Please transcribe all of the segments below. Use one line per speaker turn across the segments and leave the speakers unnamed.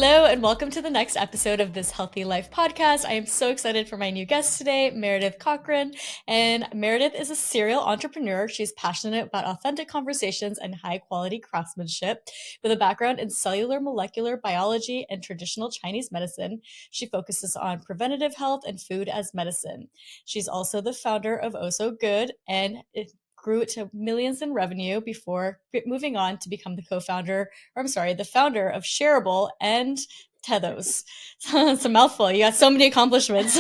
Hello, and welcome to the next episode of this Healthy Life podcast. I am so excited for my new guest today, Meredith Cochran. And Meredith is a serial entrepreneur. She's passionate about authentic conversations and high quality craftsmanship. With a background in cellular molecular biology and traditional Chinese medicine, she focuses on preventative health and food as medicine. She's also the founder of Oh So Good, and it grew to millions in revenue before moving on to become the founder of Shareable and Tethos. It's a mouthful. You got so many accomplishments.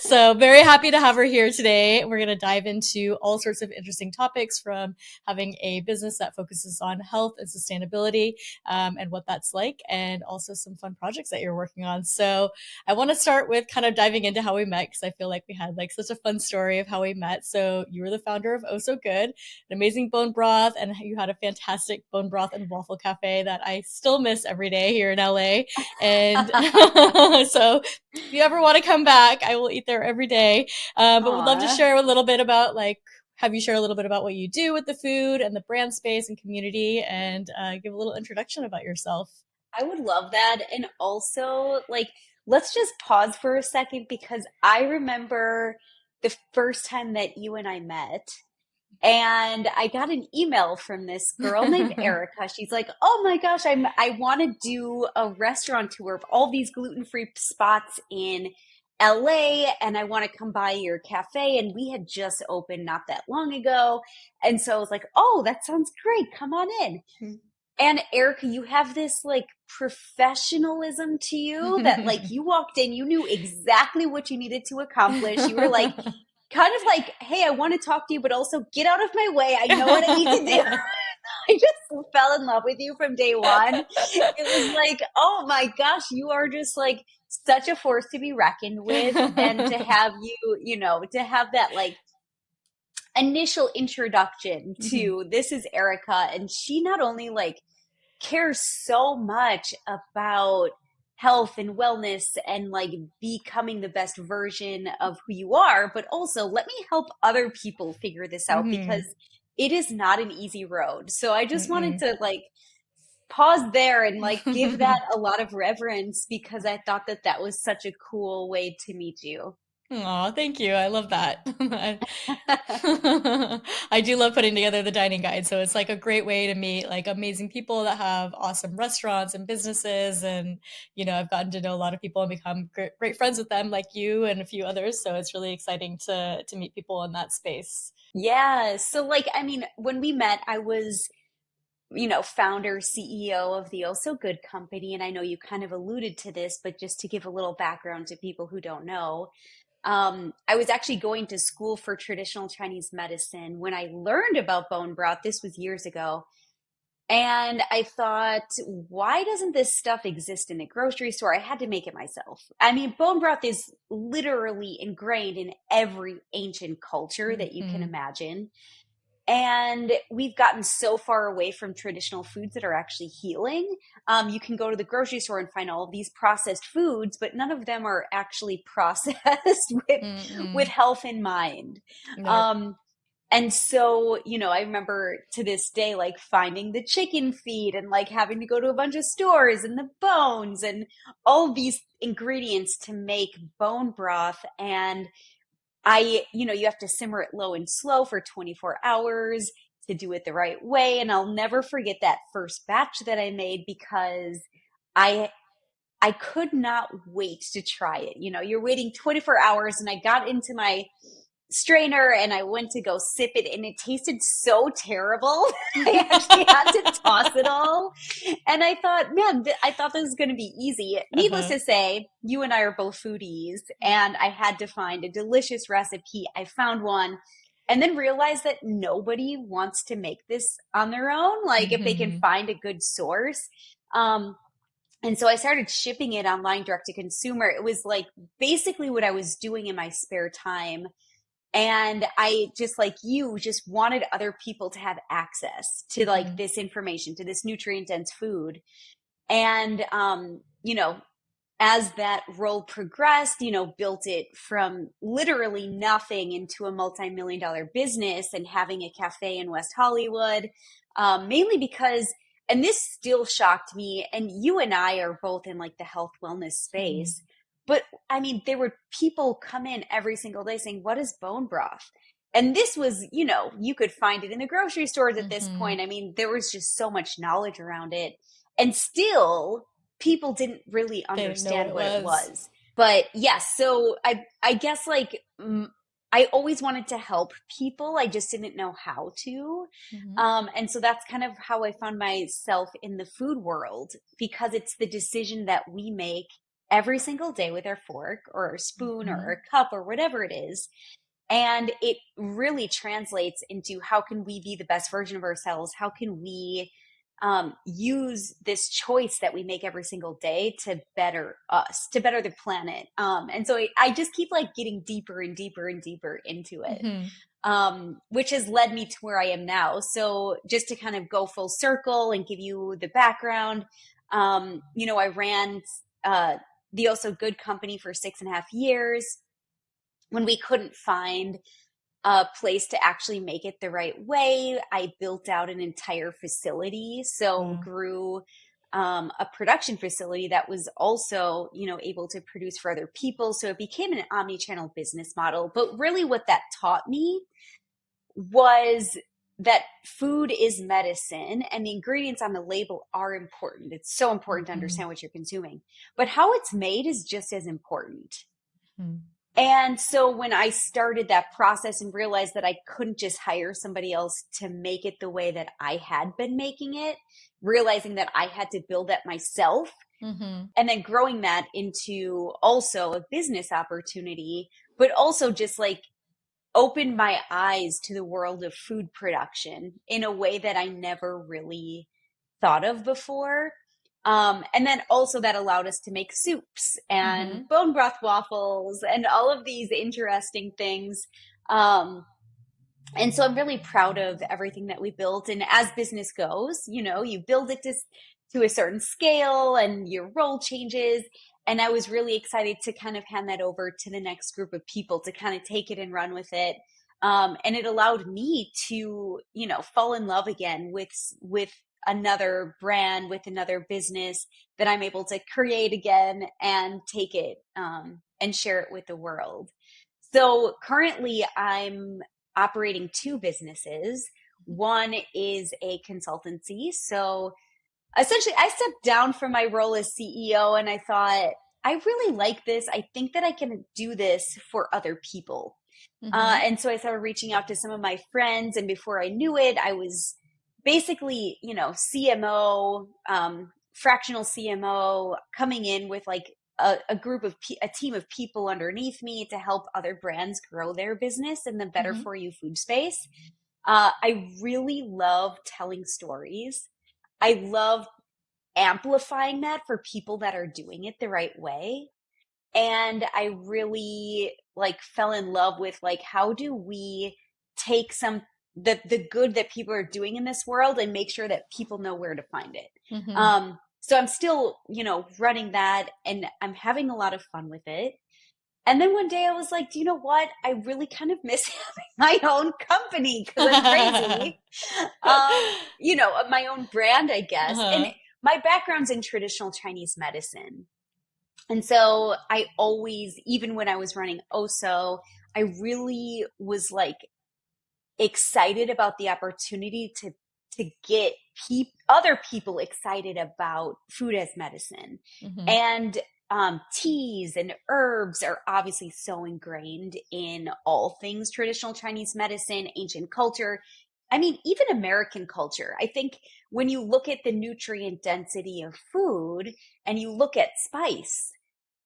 So very happy to have her here today. We're going to dive into all sorts of interesting topics, from having a business that focuses on health and sustainability, and what that's like, and also some fun projects that you're working on. So I want to start with kind of diving into how we met, because I feel like we had like such a fun story of how we met. So you were the founder of Oh So Good, an amazing bone broth, and you had a fantastic bone broth and waffle cafe that I still miss every day here in LA. And so if you ever want to come back, I will eat there every day. But would love to
Aw,
share a little bit about have you share a little bit about what you do with the food and the brand space and community, and give a little introduction about yourself.
I would love that. And also, let's just pause for a second because I remember the first time that you and I met, and I got an email from this girl named Erica. She's like, "Oh my gosh, I want to do a restaurant tour of all these gluten-free spots in LA, and I want to come by your cafe." And we had just opened not that long ago. And so I was like, "Oh, that sounds great. Come on in." And Erica, you have this like professionalism to you that like you walked in, you knew exactly what you needed to accomplish. You were like, kind of like, "Hey, I want to talk to you, but also get out of my way. I know what I need to do." I just fell in love with you from day one. It was like, oh my gosh, you are just like such a force to be reckoned with. And to have you, to have that like initial introduction to this is Erica, and she not only like cares so much about health and wellness and like becoming the best version of who you are, but also let me help other people figure this out because
Mm-hmm.
it is not an easy road. So I just wanted
Mm-mm.
to like pause there and like give that a lot of reverence because I thought that that was such a cool way to meet you.
Aw, thank you. I love that. I do love putting together the dining guide. So it's like a great way to meet like amazing people that have awesome restaurants and businesses. And, I've gotten to know a lot of people and become great friends with them, like you and a few others. So it's really exciting to meet people in that space.
Yeah. So like, I mean, when we met, I was founder, CEO of the Oh So Good company. And I know you kind of alluded to this, but just to give a little background to people who don't know, I was actually going to school for traditional Chinese medicine when I learned about bone broth. This was years ago. And I thought, why doesn't this stuff exist in the grocery store? I had to make it myself. I mean, bone broth is literally ingrained in every ancient culture that you can
Hmm.
imagine. And we've gotten so far away from traditional foods that are actually healing. You can go to the grocery store and find all of these processed foods, but none of them are actually processed with
Mm-mm.
health in mind.
Nope.
Um, and so, I remember to this day, like finding the chicken feed and like having to go to a bunch of stores and the bones and all these ingredients to make bone broth. And you have to simmer it low and slow for 24 hours to do it the right way. And I'll never forget that first batch that I made because I I could not wait to try it. You're waiting 24 hours and I got into my strainer and I went to go sip it and it tasted so terrible. I actually had to toss it all. And I thought, man, I thought this was going to be easy. Needless
Uh-huh.
to say, you and I are both foodies and I had to find a delicious recipe. I found one and then realized that nobody wants to make this on their own. Like if they can
Hmm.
find a good source. Um, and so I started shipping it online direct to consumer. It was like basically what I was doing in my spare time, and I just like you just wanted other people to have access to like
Hmm.
this information, to this nutrient dense food. And as that role progressed, built it from literally nothing into a multi-million dollar business and having a cafe in West Hollywood. Mainly because and this still shocked me. And you and I are both in like the health wellness
Mhm.
space. But I mean, there were people come in every single day saying, "What is bone broth?" And this was, you could find it in the grocery stores at this
Mhm.
point. I mean, there was just so much knowledge around it. And still, people didn't really
They didn't know what
understand
it
what it
was.
was. But yes, so I guess like I always wanted to help people. I just didn't know how to.
Mhm.
And so that's kind of how I found myself in the food world, because it's the decision that we make every single day with our fork or our spoon or
Mhm.
our cup or whatever it is. And it really translates into how can we be the best version of ourselves? How can we use this choice that we make every single day to better us, to better the planet? And so I just keep like getting deeper and deeper and deeper into it,
Mhm.
which has led me to where I am now. So just to kind of go full circle and give you the background, I ran the Also Good company for 6.5 years. When we couldn't find a place to actually make it the right way, I built out an entire facility. So
Wow.
grew a production facility that was also, able to produce for other people. So it became an omni-channel business model. But really what that taught me was that food is medicine and the ingredients on the label are important. It's so important to
Mhm.
understand what you're consuming, but how it's made is just as important.
Mhm.
And so when I started that process and realized that I couldn't just hire somebody else to make it the way that I had been making it, realizing that I had to build that myself,
Mhm.
and then growing that into also a business opportunity, but also just like opened my eyes to the world of food production in a way that I never really thought of before. And then also that allowed us to make soups and
Mhm.
bone broth waffles and all of these interesting things. Um, and so I'm really proud of everything that we built. And as business goes, you build it to a certain scale and your role changes. And I was really excited to kind of hand that over to the next group of people to kind of take it and run with it. And it allowed me to, fall in love again with another brand, with another business that I'm able to create again and take it and share it with the world. So currently, I'm operating two businesses. One is a consultancy. So essentially, I stepped down from my role as CEO and I thought, I really like this. I think that I can do this for other people.
Mhm.
And so I started reaching out to some of my friends. And before I knew it, I was basically, CMO, fractional CMO, coming in with like a group of a team of people underneath me to help other brands grow their business in the better
Mhm.
for you food space. I really love telling stories. I love amplifying that for people that are doing it the right way. And I really like fell in love with like how do we take the good that people are doing in this world and make sure that people know where to find it.
Mhm.
So I'm still, running that and I'm having a lot of fun with it. And then one day I was like, do you know what? I really kind of miss having my own company because I'm crazy. My own brand, I guess. And
Uh-huh.
my background's in traditional Chinese medicine. And so I always, even when I was running OSO, I really was like excited about the opportunity to get other people excited about food as medicine.
Mhm.
And teas and herbs are obviously so ingrained in all things traditional Chinese medicine, ancient culture. I mean, even American culture. I think when you look at the nutrient density of food and you look at spice,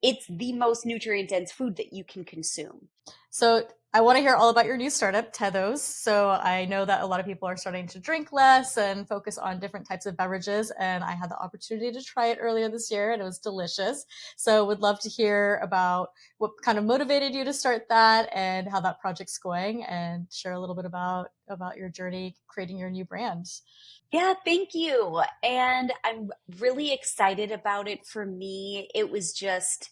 it's the most nutrient dense food that you can consume.
So I want to hear all about your new startup, Tethos. So I know that a lot of people are starting to drink less and focus on different types of beverages. And I had the opportunity to try it earlier this year and it was delicious. So would love to hear about what kind of motivated you to start that and how that project's going and share a little bit about your journey creating your new brand.
Yeah, thank you. And I'm really excited about it. For me, it was just,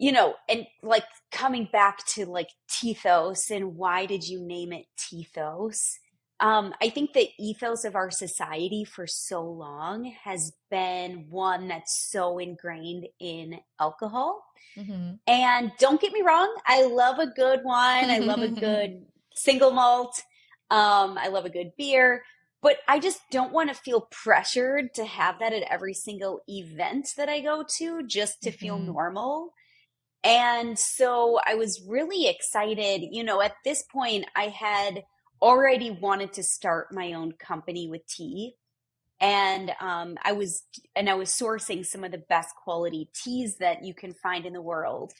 and like coming back to like Tethos and why did you name it Tethos? I think the ethos of our society for so long has been one that's so ingrained in alcohol.
Hmm.
And don't get me wrong, I love a good wine. I love a good single malt. I love a good beer. But I just don't want to feel pressured to have that at every single event that I go to just to feel
Hmm.
normal. And so I was really excited. At this point, I had already wanted to start my own company with tea. And I was sourcing some of the best quality teas that you can find in the world.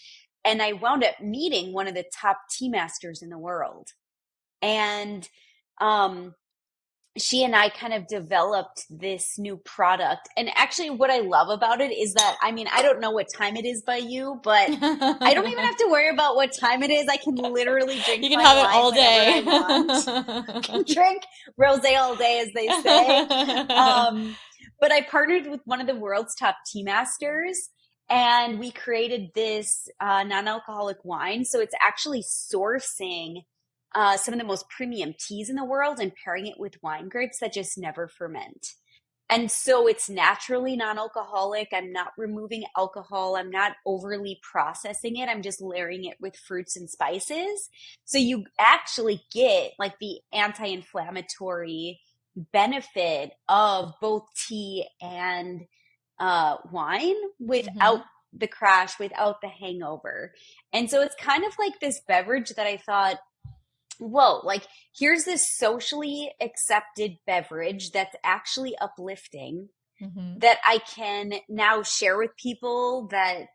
And I wound up meeting one of the top tea masters in the world. And um, she and I kind of developed this new product. And actually, what I love about it is that, I mean, I don't know what time it is by you, but I don't even have to worry about what time it is. I can literally drink
You can
my
have it
wine
all
whenever I
day.
want. I can drink rosé all day, as they say. Um, but I partnered with one of the world's top tea masters, and we created this non-alcoholic wine. So it's actually sourcing some of the most premium teas in the world and pairing it with wine grapes that just never ferment. And so it's naturally non-alcoholic. I'm not removing alcohol. I'm not overly processing it. I'm just layering it with fruits and spices. So you actually get like the anti-inflammatory benefit of both tea and wine without
Hmm.
the crash, without the hangover. And so it's kind of like this beverage that I thought, whoa, like here's this socially accepted beverage that's actually uplifting
Hmm.
that I can now share with people that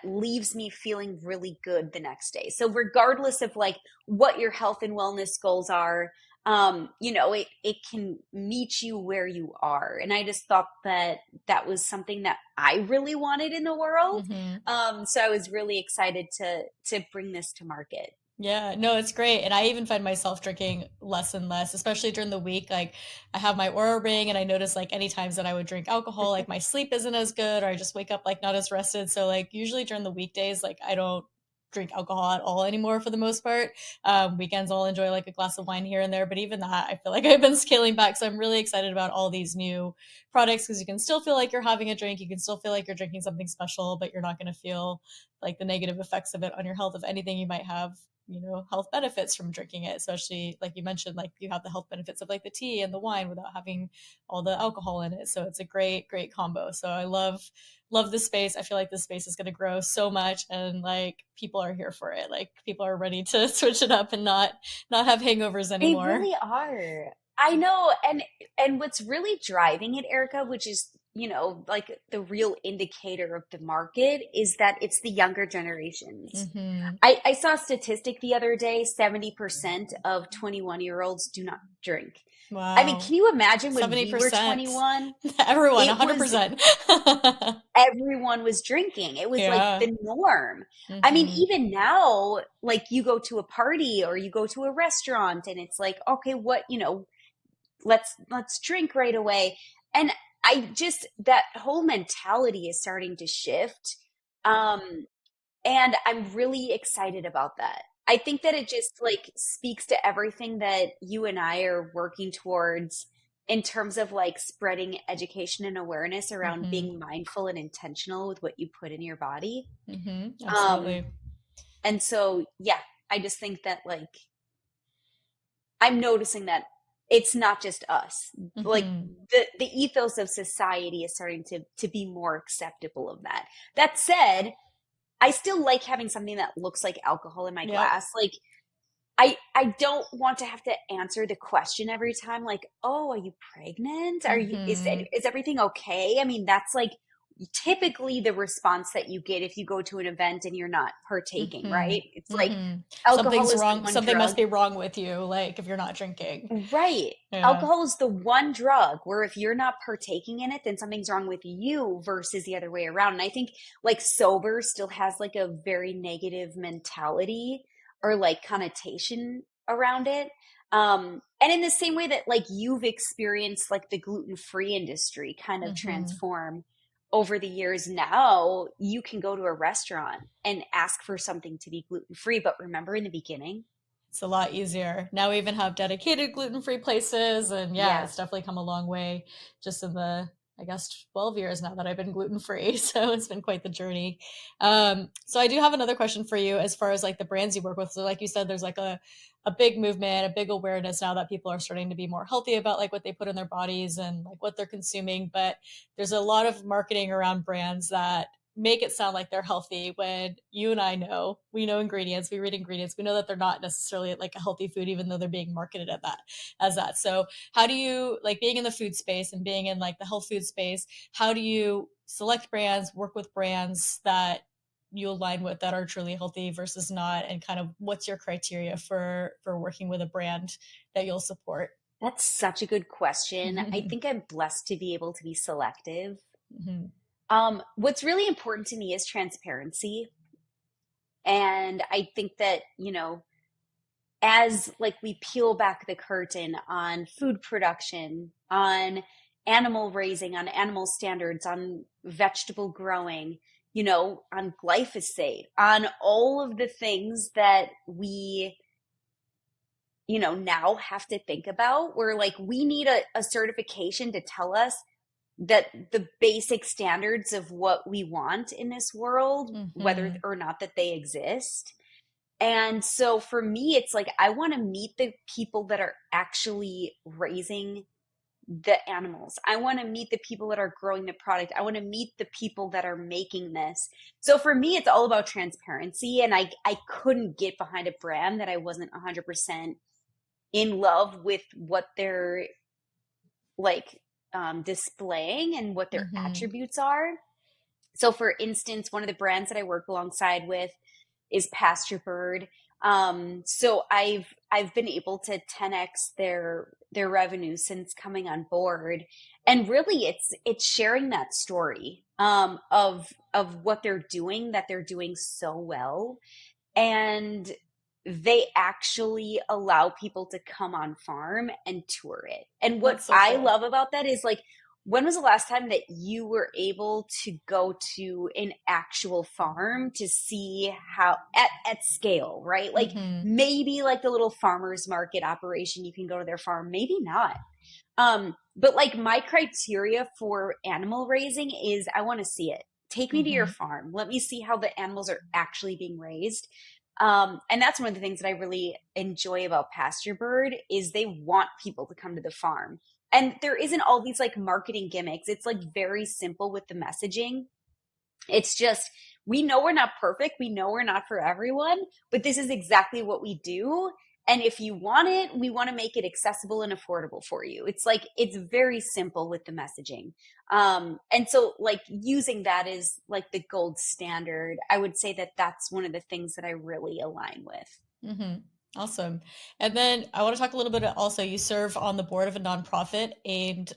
leaves me feeling really good the next day. So regardless of like what your health and wellness goals are, it can meet you where you are. And I just thought that that was something that I really wanted in the world.
Hmm.
So I was really excited to bring this to market.
Yeah, no, it's great. And I even find myself drinking less and less, especially during the week. Like I have my Aura ring and I notice like any times that I would drink alcohol, like my sleep isn't as good or I just wake up like not as rested. So like usually during the weekdays, like I don't drink alcohol at all anymore for the most part. Weekends I'll enjoy like a glass of wine here and there, but even that I feel like I've been scaling back. So I'm really excited about all these new products because you can still feel like you're having a drink. You can still feel like you're drinking something special, but you're not going to feel like the negative effects of it on your health. If anything, you might have health benefits from drinking it, especially like you mentioned, like you have the health benefits of like the tea and the wine without having all the alcohol in it. So it's a great combo. So I love this space. I feel like this space is going to grow so much, and like people are here for it. Like people are ready to switch it up and not have hangovers
They
anymore.
really are. I know, and what's really driving it, Erica, which is, like the real indicator of the market is that it's the younger generations.
Hmm.
I saw a statistic the other day, 70% of 21-year-olds do not drink. I mean,
Wow.
can you imagine when we were
70%.
21?
Everyone
It was
100%.
everyone was drinking. It was like
Yeah.
the norm. I mean,
Hmm.
even now, like you go to a party or you go to a restaurant and it's like, okay, let's drink right away. And I just that whole mentality is starting to shift. Um and I'm really excited about that. I think that it just like speaks to everything that you and I are working towards in terms of like spreading education and awareness around
Hmm.
being mindful and intentional with what you put in your body.
Hmm.
Um,
Absolutely.
and so, yeah, I just think that like I'm noticing that it's not just us. Like
Hmm.
the ethos of society is starting to be more acceptable of that. That said, I still like having something that looks like alcohol in my
Yep.
glass. Like I don't want to have to answer the question every time like, "Oh, are you pregnant? Are you
Hmm.
is everything okay?" I mean, that's like typically the response that you get if you go to an event and you're not partaking,
Hmm.
right? It's like
Hmm.
alcohol
Something's
is the
wrong.
one
Something must
drug.
be wrong with you, like if you're not drinking.
Right.
Yeah.
Alcohol is the one drug where if you're not partaking in it, then something's wrong with you versus the other way around. And I think like sober still has like a very negative mentality or like connotation around it. And in the same way that like you've experienced like the gluten-free industry kind of
Hmm.
transform over the years, now you can go to a restaurant and ask for something to be gluten-free. But remember in the beginning,
It's a lot easier. Now we even have dedicated gluten-free places, and yeah,
Yeah.
it's definitely come a long way just in the, I guess, 12 years now that I've been gluten-free. So it's been quite the journey. So I do have another question for you as far as like the brands you work with. So like you said, there's like a big movement, a big awareness now that people are starting to be more healthy about like what they put in their bodies and like what they're consuming. But there's a lot of marketing around brands that make it sound like they're healthy when you and I know, we know ingredients, we read ingredients, we know that they're not necessarily like a healthy food, even though they're being marketed at that as that. So how do you, like, being in the food space and being in like the health food space, how do you select brands, work with brands that you align with that are truly healthy versus not, and kind of what's your criteria for working with a brand that you'll support?
That's such a good question. I think I'm blessed to be able to be selective.
Mhm.
What's really important to me is transparency. And I think that, as like we peel back the curtain on food production, on animal raising, on animal standards, on vegetable growing, on glyphosate, on all of the things that we, now have to think about, where like we need a certification to tell us that the basic standards of what we want in this world, whether
Mhm.
or not that they exist. And so for me, it's like I want to meet the people that are actually raising the animals. I want to meet the people that are growing the product. I want to meet the people that are making this. So for me, it's all about transparency. And I couldn't get behind a brand that I wasn't 100% in love with what they're like displaying and what their
Mhm.
attributes are. So for instance, one of the brands that I work alongside with is Pasture Bird. So I've been able to 10x their revenue since coming on board, and really it's sharing that story of what they're doing, that they're doing so well, and they actually allow people to come on farm and tour it. And what
That's so
I
cool.
love about that is like, when was the last time that you were able to go to an actual farm to see how at scale, right? Like
Mhm.
maybe like the little farmers market operation, you can go to their farm, maybe not. But like my criteria for animal raising is I want to see it. Take me to your
Mhm.
farm. Let me see how the animals are actually being raised. And that's one of the things that I really enjoy about Pasture Bird is they want people to come to the farm. And there isn't all these like marketing gimmicks. It's like very simple with the messaging. It's just, we know we're not perfect. We know we're not for everyone, but this is exactly what we do. And if you want it, we want to make it accessible and affordable for you. It's like, it's very simple with the messaging. And so like using that is like the gold standard. I would say that that's one of the things that I really align with.
Hmm. Awesome. And then I want to talk a little bit also, you serve on the board of a nonprofit aimed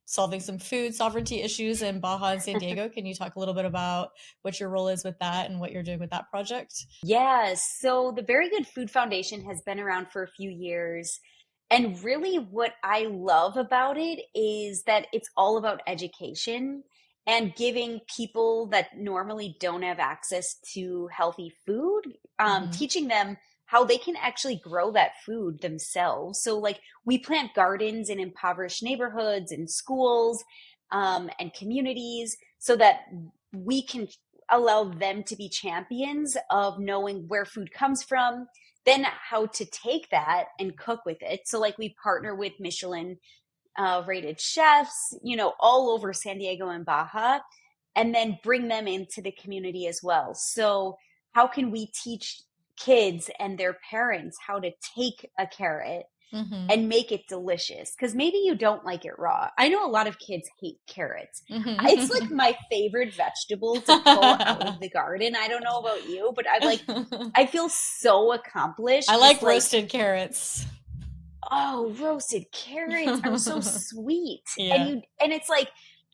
solving some food sovereignty issues in Baja and San Diego. Can you talk a little bit about what your role is with that and what you're doing with that project?
Yes. So the Very Good Food Foundation has been around for a few years. And really, what I love about it is that it's all about education and giving people that normally don't have access to healthy food,
Hmm.
teaching them how they can actually grow that food themselves. So, like, we plant gardens in impoverished neighborhoods and schools and communities so that we can allow them to be champions of knowing where food comes from, then how to take that and cook with it. So, like, we partner with Michelin rated chefs, all over San Diego and Baja, and then bring them into the community as well. So, how can we teach kids and their parents how to take a carrot
Hmm.
and make it delicious? Because maybe you don't like it raw. I know a lot of kids hate carrots. It's like
Hmm.
my favorite vegetable to pull out of the garden. I don't know about you, but I feel so accomplished.
I
Just
like
like,
roasted carrots.
oh, roasted carrots are so sweet. And
Yeah.
it's like,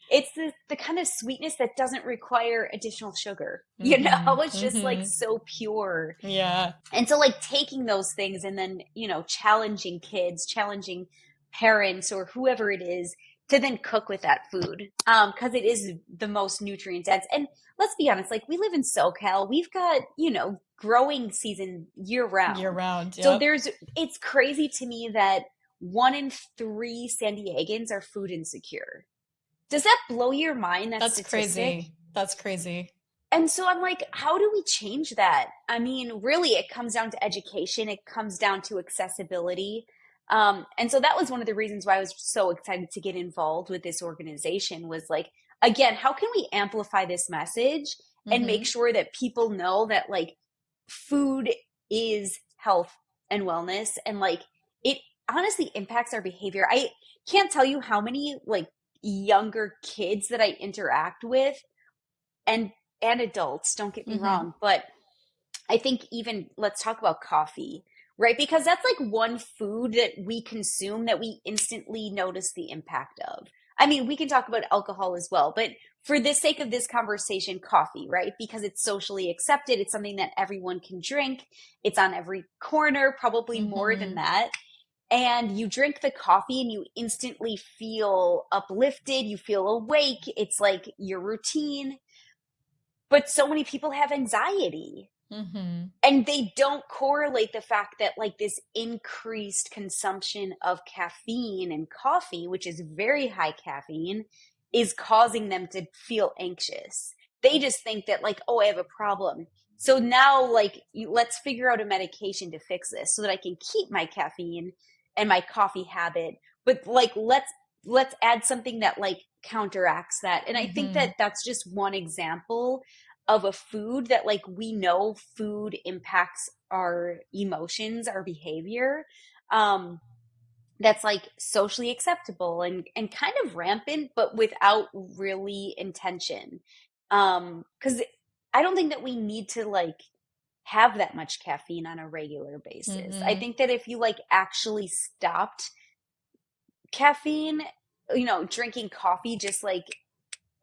it's the kind of sweetness that doesn't require additional sugar.
Hmm.
It's just like
Hmm.
so pure.
Yeah.
And so like taking those things and then, challenging kids, challenging parents or whoever it is to then cook with that food, because it is the most nutrient dense. And let's be honest, like we live in SoCal, we've got, growing season year
Year
round.
round.
So
Yep.
it's crazy to me that 1 in 3 San Diegans are food insecure. Does that blow your mind, that
That's
statistic?
crazy. That's crazy.
And so I'm like, how do we change that? I mean, really, it comes down to education. It comes down to accessibility. And so that was one of the reasons why I was so excited to get involved with this organization was like, again, how can we amplify this message and make
Mm-hmm.
sure that people know that like food is health and wellness and like it honestly impacts our behavior. I can't tell you how many like younger kids that I interact with and adults, don't get me
Mm-hmm.
wrong, but I think even let's talk about coffee, right? Because that's like one food that we consume that we instantly notice the impact of. I mean, we can talk about alcohol as well, but for the sake of this conversation, coffee, right? Because it's socially accepted, it's something that everyone can drink. It's on every corner, probably more than
Mm-hmm.
that. And you drink the coffee and you instantly feel uplifted, you feel awake. It's like your routine. But so many people have anxiety
Mm-hmm.
and they don't correlate the fact that like this increased consumption of caffeine and coffee, which is very high caffeine, is causing them to feel anxious. They just think that like, oh, I have a problem. So now like let's figure out a medication to fix this so that I can keep my caffeine and my coffee habit. But like let's add something that like counteracts that. And I think
Mm-hmm.
that that's just one example of a food that like we know food impacts our emotions, our behavior. Um, that's like socially acceptable and kind of rampant, but without really intention. Because I don't think that we need to like have that much caffeine on a regular basis. I
Mm-hmm.
think that if you like actually stopped caffeine, drinking coffee just like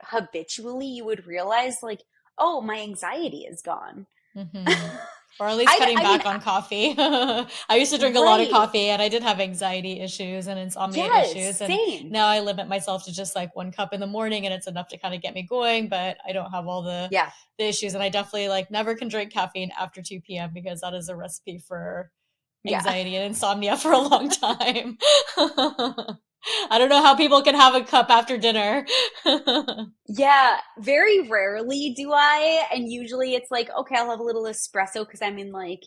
habitually, you would realize like, oh, my anxiety is gone.
Mm-hmm. Or at least cutting
I mean,
back on coffee. I used to drink a lot of
right.
coffee and I did have anxiety issues and insomnia
Yes,
issues. And
same.
now I limit myself to just like 1 cup in the morning and it's enough to kind of get me going, but I don't have all
Yeah,
the issues. And I definitely like never can drink caffeine after 2 p.m. because that is a recipe for
yeah.
anxiety and insomnia for a long time. I don't know how people can have a cup after dinner.
Yeah, very rarely do I. And usually it's like, okay, I'll have a little espresso because I'm in like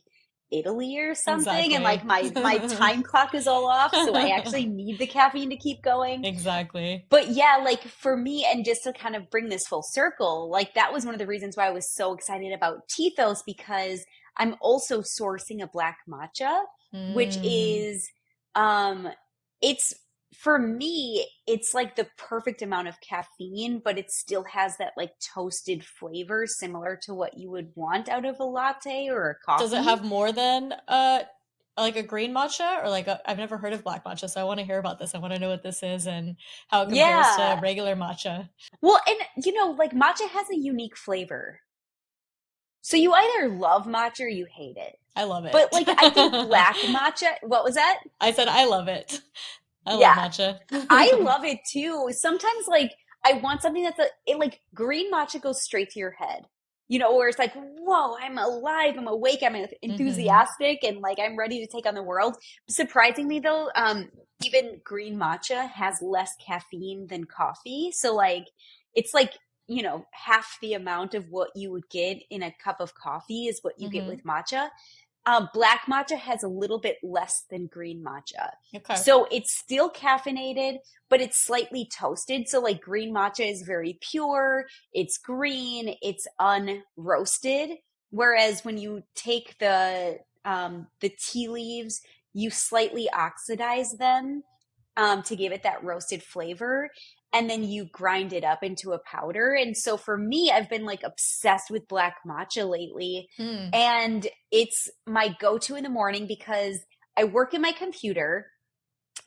Italy or something. And like
Exactly.
my time clock is all off. So I actually need the caffeine to keep going.
Exactly.
But yeah, like for me, and just to kind of bring this full circle, like that was one of the reasons why I was so excited about Tethos because I'm also sourcing a black matcha, which
Mm.
is, it's for me, it's like the perfect amount of caffeine, but it still has that like toasted flavor similar to what you would want out of a latte or a
Does it
coffee.
have more than like a green matcha or like I've never heard of black matcha, so I want to hear about this. I want to know what this is and how it compares to
Yeah.
regular matcha.
Well, and like matcha has a unique flavor. So you either love matcha or you hate it.
I love
But
it.
like I think black matcha, what was that?
I said I love it. I love
Yeah,
matcha.
I love it too. Sometimes like I want something that's like green matcha goes straight to your head. Where it's like, whoa, I'm alive, I'm awake, I'm
Hmm.
enthusiastic, and like I'm ready to take on the world. Surprisingly though, even green matcha has less caffeine than coffee. So like it's like, half the amount of what you would get in a cup of coffee is what you get
Hmm.
with matcha. Black matcha has a little bit less than green matcha.
Okay.
So it's still caffeinated, but it's slightly toasted. So like green matcha is very pure, it's green, it's unroasted. Whereas when you take the tea leaves, you slightly oxidize them to give it that roasted flavor. And then you grind it up into a powder. And so for me, I've been like obsessed with black matcha lately.
Hmm.
And it's my go to in the morning because I work in my computer.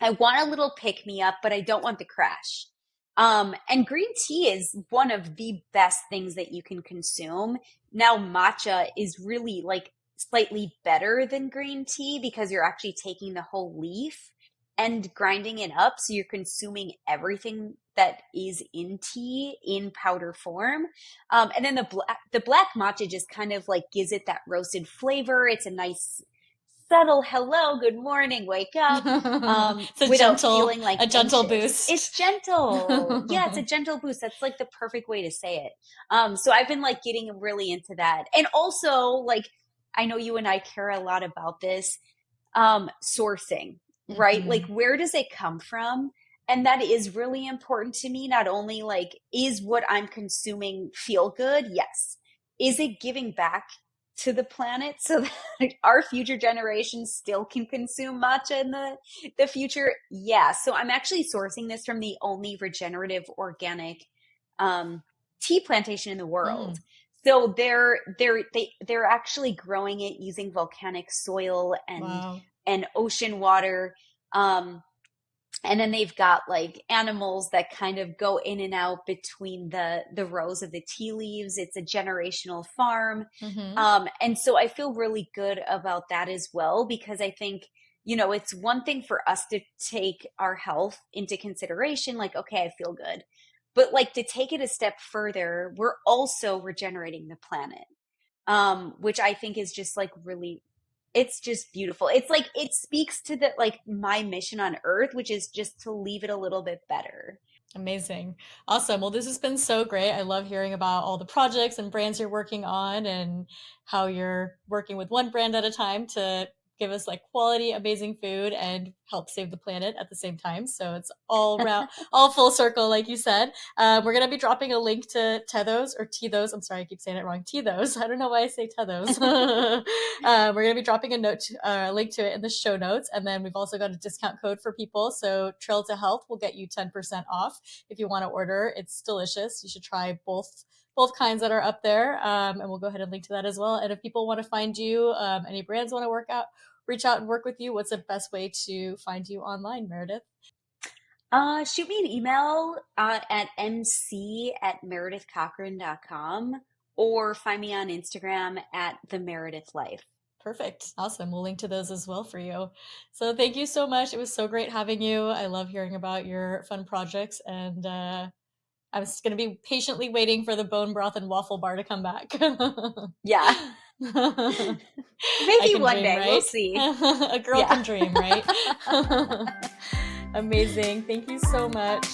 I want a little pick me up, but I don't want the crash. And green tea is one of the best things that you can consume. Now, matcha is really like slightly better than green tea because you're actually taking the whole leaf and grinding it up so you're consuming everything that is in tea in powder form. And then the black matcha just kind of like gives it that roasted flavor. It's a nice subtle hello, good morning, wake up,
It's
without feeling like
a gentle
anxious. It's
boost.
gentle. Yeah, it's a gentle boost. That's like the perfect way to say it. So I've been like getting really into that. And also, like, I know you and I care a lot about this, sourcing, right? Like,
Mhm.
where does it come from? And that is really important to me. Not only like, is what I'm consuming feel good? Yes. Is it giving back to the planet so that our future generations still can consume matcha in the future? Yeah. So I'm actually sourcing this from the only regenerative organic um, tea plantation in the world.
Mm,
So they're actually growing it using volcanic soil
wow.
and ocean water. Um, and then they've got like animals that kind of go in and out between the rows of the tea leaves. It's a generational farm.
Hmm.
And so I feel really good about that as well, because I think, it's one thing for us to take our health into consideration, like, okay, I feel good. But like to take it a step further, we're also regenerating the planet, which I think is just like really, it's just beautiful. It's like it speaks to the like my mission on earth, which is just to leave it a little bit better.
Amazing. Awesome. Well, this has been so great. I love hearing about all the projects and brands you're working on and how you're working with one brand at a time to give us like quality, amazing food and help save the planet at the same time. So it's all round, all full circle, like you said. We're going to be dropping a link to Tethos or Tethos. I'm sorry, I keep saying it wrong. Tethos. I don't know why I say Tethos. We're going to be dropping a link to it in the show notes. And then we've also got a discount code for people. So Trail to Health will get you 10% off if you want to order. It's delicious. You should try both kinds that are up there, and we'll go ahead and link to that as well. And if people want to find you, any brands want to reach out and work with you, what's the best way to find you online, Meredith?
Shoot me an email at mc@meredithcochran.com, or find me on Instagram at the Meredith Life.
Perfect. Awesome. We'll link to those as well for you. So thank you so much. It was so great having you. I love hearing about your fun projects, and I'm just going to be patiently waiting for the bone broth and waffle bar to come back.
Yeah,
I
maybe
can
one
dream,
day. We'll
right?
see.
A girl
Yeah.
can dream, right? Amazing. Thank you so much.